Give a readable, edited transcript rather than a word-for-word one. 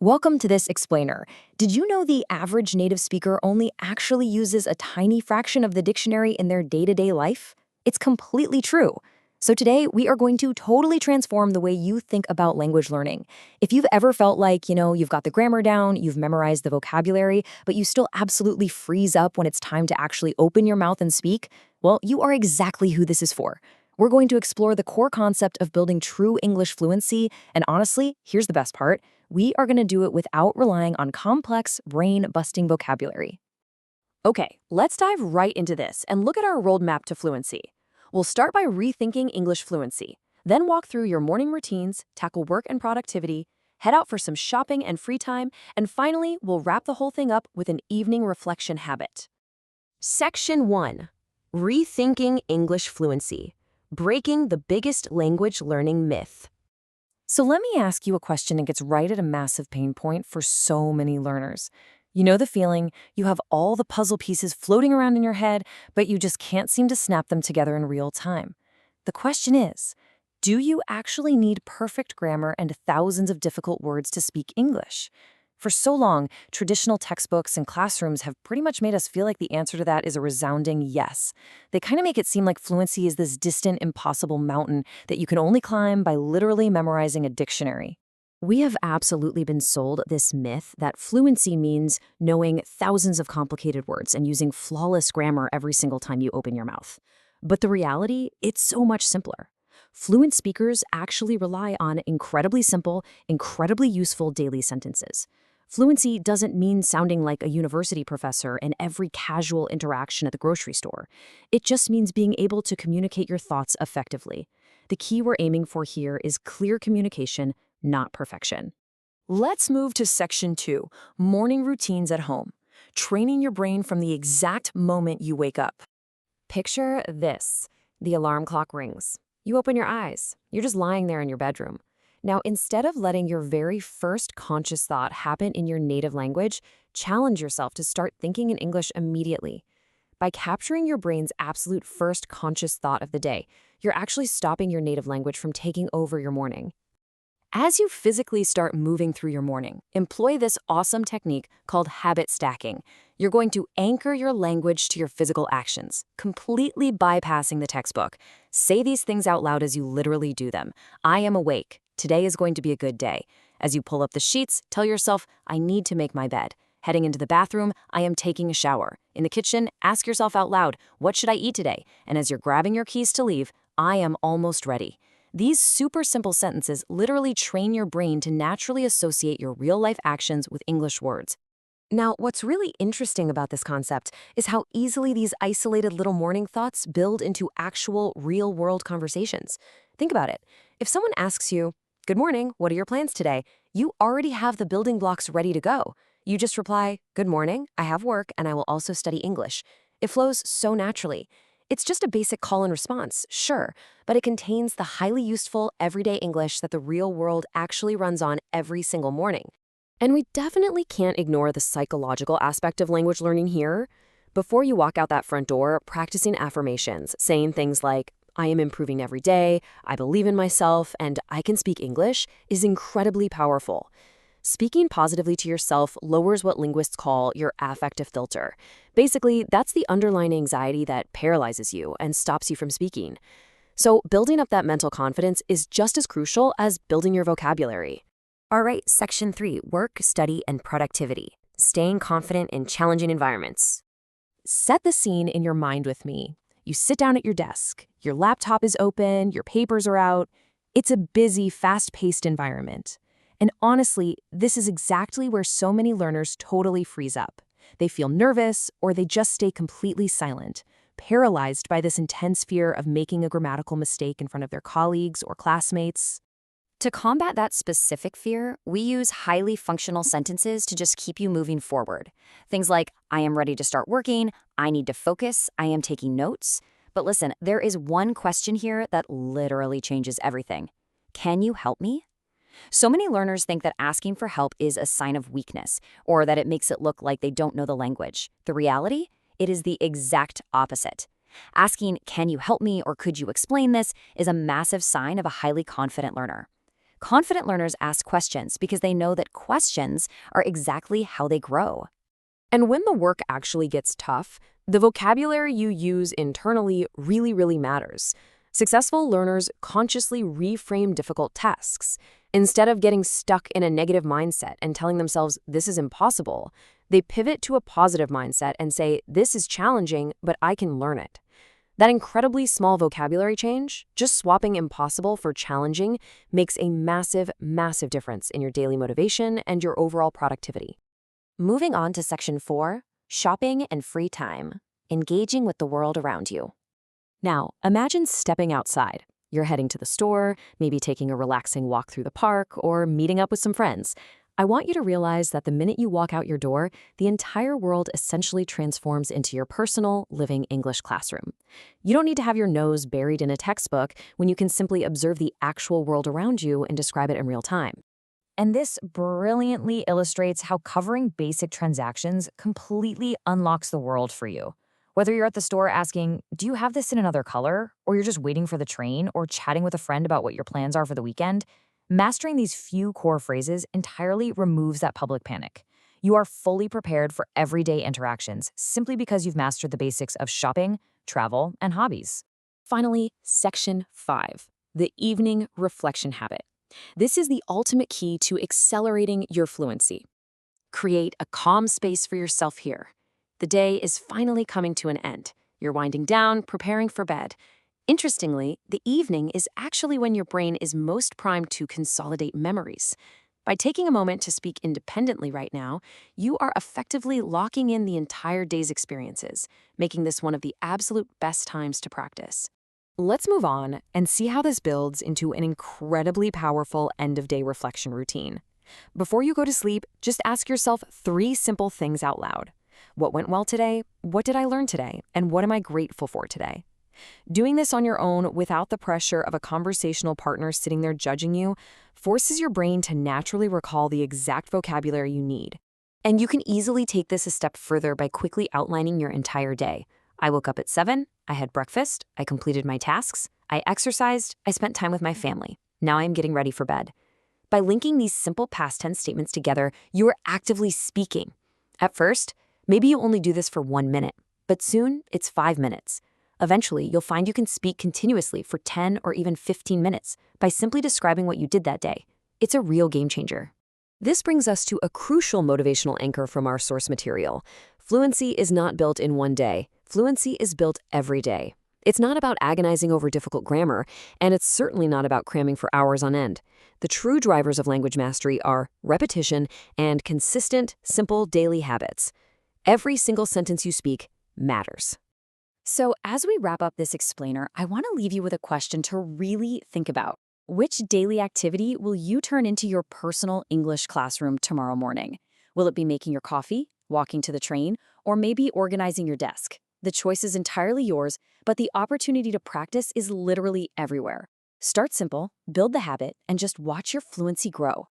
Welcome to this explainer. Did you know the average native speaker only actually uses a tiny fraction of the dictionary in their day-to-day life? It's completely true. So today, we are going to totally transform the way you think about language learning. If you've ever felt like, you've got the grammar down, you've memorized the vocabulary, but you still absolutely freeze up when it's time to actually open your mouth and speak, well, you are exactly who this is for. We're going to explore the core concept of building true English fluency, and honestly, here's the best part. We are going to do it without relying on complex, brain-busting vocabulary. Okay, let's dive right into this and look at our roadmap to fluency. We'll start by rethinking English fluency, then walk through your morning routines, tackle work and productivity, head out for some shopping and free time, and finally, we'll wrap the whole thing up with an evening reflection habit. Section 1. Rethinking English fluency. Breaking the biggest language learning myth. So let me ask you a question that gets right at a massive pain point for so many learners. You know the feeling, you have all the puzzle pieces floating around in your head, but you just can't seem to snap them together in real time. The question is, do you actually need perfect grammar and thousands of difficult words to speak English? For so long, traditional textbooks and classrooms have pretty much made us feel like the answer to that is a resounding yes. They kind of make it seem like fluency is this distant, impossible mountain that you can only climb by literally memorizing a dictionary. We have absolutely been sold this myth that fluency means knowing thousands of complicated words and using flawless grammar every single time you open your mouth. But the reality, it's so much simpler. Fluent speakers actually rely on incredibly simple, incredibly useful daily sentences. Fluency doesn't mean sounding like a university professor in every casual interaction at the grocery store. It just means being able to communicate your thoughts effectively. The key we're aiming for here is clear communication, not perfection. Let's move to Section 2, morning routines at home. Training your brain from the exact moment you wake up. Picture this. The alarm clock rings. You open your eyes. You're just lying there in your bedroom. Now, instead of letting your very first conscious thought happen in your native language, challenge yourself to start thinking in English immediately. By capturing your brain's absolute first conscious thought of the day, you're actually stopping your native language from taking over your morning. As you physically start moving through your morning, employ this awesome technique called habit stacking. You're going to anchor your language to your physical actions, completely bypassing the textbook. Say these things out loud as you literally do them. I am awake. Today is going to be a good day. As you pull up the sheets, tell yourself, I need to make my bed. Heading into the bathroom, I am taking a shower. In the kitchen, ask yourself out loud, what should I eat today? And as you're grabbing your keys to leave, I am almost ready. These super simple sentences literally train your brain to naturally associate your real-life actions with English words. Now, what's really interesting about this concept is how easily these isolated little morning thoughts build into actual, real-world conversations. Think about it. If someone asks you, "Good morning, what are your plans today?" you already have the building blocks ready to go. You just reply, "Good morning, I have work, and I will also study English." It flows so naturally. It's just a basic call and response, sure, but it contains the highly useful, everyday English that the real world actually runs on every single morning. And we definitely can't ignore the psychological aspect of language learning here. Before you walk out that front door, practicing affirmations, saying things like, I am improving every day, I believe in myself, and I can speak English, is incredibly powerful. Speaking positively to yourself lowers what linguists call your affective filter. Basically, that's the underlying anxiety that paralyzes you and stops you from speaking. So building up that mental confidence is just as crucial as building your vocabulary. All right, Section 3, work, study, and productivity. Staying confident in challenging environments. Set the scene in your mind with me. You sit down at your desk. Your laptop is open, your papers are out. It's a busy, fast-paced environment. And honestly, this is exactly where so many learners totally freeze up. They feel nervous, or they just stay completely silent, paralyzed by this intense fear of making a grammatical mistake in front of their colleagues or classmates. To combat that specific fear, we use highly functional sentences to just keep you moving forward. Things like, I am ready to start working, I need to focus, I am taking notes. But listen, there is one question here that literally changes everything. Can you help me? So many learners think that asking for help is a sign of weakness, or that it makes it look like they don't know the language. The reality? It is the exact opposite. Asking, can you help me, or could you explain this, is a massive sign of a highly confident learner. Confident learners ask questions because they know that questions are exactly how they grow. And when the work actually gets tough, the vocabulary you use internally really matters. Successful learners consciously reframe difficult tasks. Instead of getting stuck in a negative mindset and telling themselves, this is impossible, they pivot to a positive mindset and say, this is challenging, but I can learn it. That incredibly small vocabulary change, just swapping impossible for challenging, makes a massive difference in your daily motivation and your overall productivity. Moving on to Section 4, Shopping and Free Time, Engaging with the World Around You. Now, imagine stepping outside. You're heading to the store, maybe taking a relaxing walk through the park, or meeting up with some friends. I want you to realize that the minute you walk out your door, the entire world essentially transforms into your personal, living English classroom. You don't need to have your nose buried in a textbook when you can simply observe the actual world around you and describe it in real time. And this brilliantly illustrates how covering basic transactions completely unlocks the world for you. Whether you're at the store asking, do you have this in another color? Or you're just waiting for the train or chatting with a friend about what your plans are for the weekend, mastering these few core phrases entirely removes that public panic. You are fully prepared for everyday interactions simply because you've mastered the basics of shopping, travel, and hobbies. Finally, Section 5, the evening reflection habit. This is the ultimate key to accelerating your fluency. Create a calm space for yourself here. The day is finally coming to an end. You're winding down, preparing for bed. Interestingly, the evening is actually when your brain is most primed to consolidate memories. By taking a moment to speak independently right now, you are effectively locking in the entire day's experiences, making this one of the absolute best times to practice. Let's move on and see how this builds into an incredibly powerful end-of-day reflection routine. Before you go to sleep, just ask yourself 3 simple things out loud. What went well today? What did I learn today? And what am I grateful for today? Doing this on your own without the pressure of a conversational partner sitting there judging you forces your brain to naturally recall the exact vocabulary you need. And you can easily take this a step further by quickly outlining your entire day. I woke up at 7, I had breakfast, I completed my tasks, I exercised, I spent time with my family. Now I'm getting ready for bed. By linking these simple past tense statements together, you are actively speaking. At first, maybe you only do this for 1 minute, but soon it's 5 minutes. Eventually, you'll find you can speak continuously for 10 or even 15 minutes by simply describing what you did that day. It's a real game changer. This brings us to a crucial motivational anchor from our source material. Fluency is not built in one day. Fluency is built every day. It's not about agonizing over difficult grammar, and it's certainly not about cramming for hours on end. The true drivers of language mastery are repetition and consistent, simple daily habits. Every single sentence you speak matters. So as we wrap up this explainer, I want to leave you with a question to really think about. Which daily activity will you turn into your personal English classroom tomorrow morning? Will it be making your coffee, walking to the train, or maybe organizing your desk? The choice is entirely yours, but the opportunity to practice is literally everywhere. Start simple, build the habit, and just watch your fluency grow.